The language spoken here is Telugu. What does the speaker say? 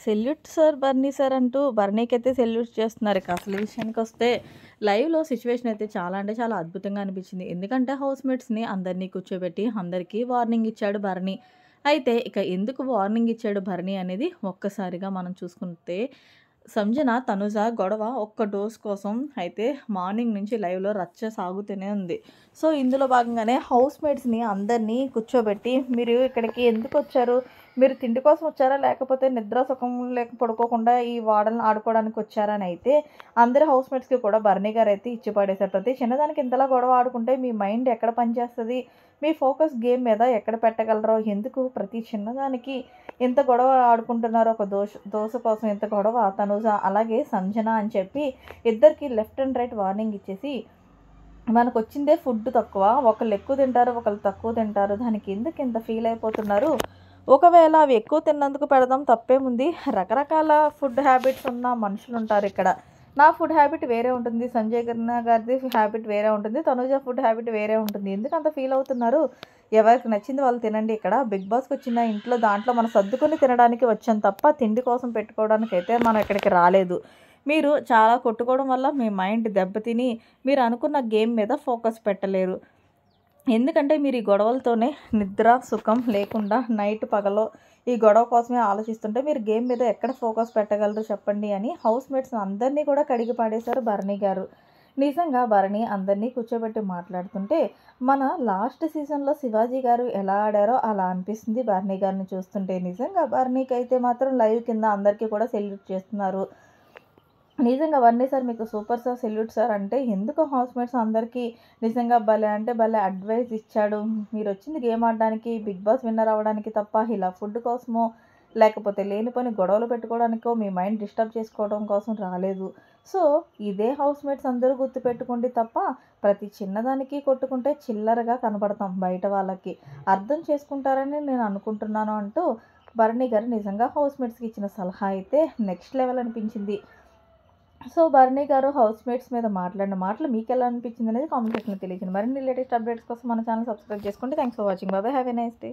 సెల్యూట్ సార్, బర్నీ సార్ అంటూ బర్నీకైతే సెల్యూట్ చేస్తున్నారు. ఇక అసలు విషయానికొస్తే లైవ్‌లో సిట్యుయేషన్ అయితే చాలా అంటే చాలా అద్భుతంగా అనిపించింది. ఎందుకంటే హౌస్‌మేట్స్‌ని అందరినీ కూర్చోబెట్టి అందరికీ వార్నింగ్ ఇచ్చాడు భరణి. అయితే ఇక ఎందుకు వార్నింగ్ ఇచ్చాడు భరణి అనేది ఒక్కసారిగా మనం చూసుకుంటే సంజన, తనుజ గొడవ ఒక్క డోస్ కోసం అయితే మార్నింగ్ నుంచి లైవ్‌లో రచ్చ సాగుతూనే ఉంది. సో, ఇందులో భాగంగానే హౌస్‌మేట్స్‌ని అందరినీ కూర్చోబెట్టి మీరు ఇక్కడికి ఎందుకొచ్చారు? మీరు తిండి కోసం వచ్చారా? లేకపోతే నిద్ర సుఖం లేక పడుకోకుండా ఈ వాడలను ఆడుకోవడానికి వచ్చారా? అని అయితే అందరి హౌస్‌మేట్స్‌కి కూడా భరణి గారైతే ఇచ్చి పడేశారు. ప్రతి చిన్నదానికి ఇంతలా గొడవ ఆడుకుంటే మీ మైండ్ ఎక్కడ పనిచేస్తది? మీ ఫోకస్ గేమ్ మీద ఎక్కడ పెట్టగలరో? ఎందుకు ప్రతి చిన్నదానికి ఇంత గొడవ ఆడుకుంటున్నారో? ఒక దోస కోసం ఇంత గొడవ తనుజ, అలాగే సంజన అని చెప్పి ఇద్దరికి లెఫ్ట్ అండ్ రైట్ వార్నింగ్ ఇచ్చేసి మనకొచ్చిందే ఫుడ్ తక్కువ. ఒకళ్ళు ఎక్కువ తింటారు, ఒకళ్ళు తక్కువ తింటారు. దానికి ఎందుకు ఇంత ఫీల్ అయిపోతున్నారు? ఒకవేళ అవి ఎక్కువ తిన్నందుకు పెడదాం, తప్పేముంది. రకరకాల ఫుడ్ హ్యాబిట్స్ ఉన్న మనుషులుంటారు ఇక్కడ. నా ఫుడ్ హ్యాబిట్ వేరే ఉంటుంది. సంజయ్ కన్నా గారిది హ్యాబిట్ వేరే ఉంటుంది. తనుజ ఫుడ్ హ్యాబిట్ వేరే ఉంటుంది. ఎందుకు అంత ఫీల్ అవుతున్నారు? ఎవరికి నచ్చింది వాళ్ళు తినండి. ఇక్కడ బిగ్ బాస్‌కొచ్చిన ఇంట్లో దాంట్లో మనం సర్దుకొని తినడానికి వచ్చాం తప్ప తిండి కోసం పెట్టుకోవడానికైతే మనం ఇక్కడికి రాలేదు. మీరు చాలా కొట్టుకోవడం వల్ల మీ మైండ్ దెబ్బతిని మీరు అనుకున్న గేమ్ మీద ఫోకస్ పెట్టలేరు. ఎందుకంటే మీరు ఈ గొడవలతోనే నిద్ర, సుఖం లేకుండా నైట్ పగలో ఈ గొడవ కోసమే ఆలోచిస్తుంటే మీరు గేమ్ మీద ఎక్కడ ఫోకస్ పెట్టగలరు చెప్పండి అని హౌస్‌మేట్స్ అందరినీ కూడా కడిగి పాడేశారు భరణి గారు. నిజంగా భరణి అందరినీ కూర్చోబెట్టి మాట్లాడుతుంటే మన లాస్ట్ సీజన్‌లో శివాజీ గారు ఎలా ఆడారో అలా అనిపిస్తుంది భరణి గారిని చూస్తుంటే. నిజంగా భరణికైతే మాత్రం లైవ్ కింద అందరికీ కూడా సెల్యూట్ చేస్తున్నారు. నిజంగా బన్నీ సార్ మీకు సూపర్ సార్, సెల్యూట్ సార్ అంటే ఎందుకో హౌస్‌మేట్స్ అందరికీ నిజంగా భలే అంటే భలే అడ్వైస్ ఇచ్చాడు. మీరొచ్చింది గేమ్ ఆడడానికి, బిగ్ బాస్ విన్నర్ అవ్వడానికి తప్ప ఇలా ఫుడ్ కోసమో, లేకపోతే లేనిపోని గొడవలు పెట్టుకోవడానికో, మీ మైండ్ డిస్టర్బ్ చేసుకోవడం కోసం రాలేదు. సో, ఇదే హౌస్‌మేట్స్ అందరూ గుర్తుపెట్టుకోండి తప్ప ప్రతి చిన్నదానికి కొట్టుకుంటే చిల్లరగా కనపడతాం బయట వాళ్ళకి. అర్థం చేసుకుంటారని నేను అనుకుంటున్నాను అంటూ భరణి గారు నిజంగా హౌస్‌మేట్స్‌కి ఇచ్చిన సలహా అయితే నెక్స్ట్ లెవెల్ అనిపించింది. సో, భరణి గారు హౌస్‌మేట్స్ మీద మాట్లాడిన మాటలు మీకెలా అనిపించిందనేది కామెంట్ సెక్షన్‌లో తెలియజేయండి. మరిన్ని లేటెస్ట్ అప్డేట్స్ కోసం మన ఛానల్ సబ్స్క్రైబ్ చేసుకోండి. Thanks for watching. By by. Have a nice day.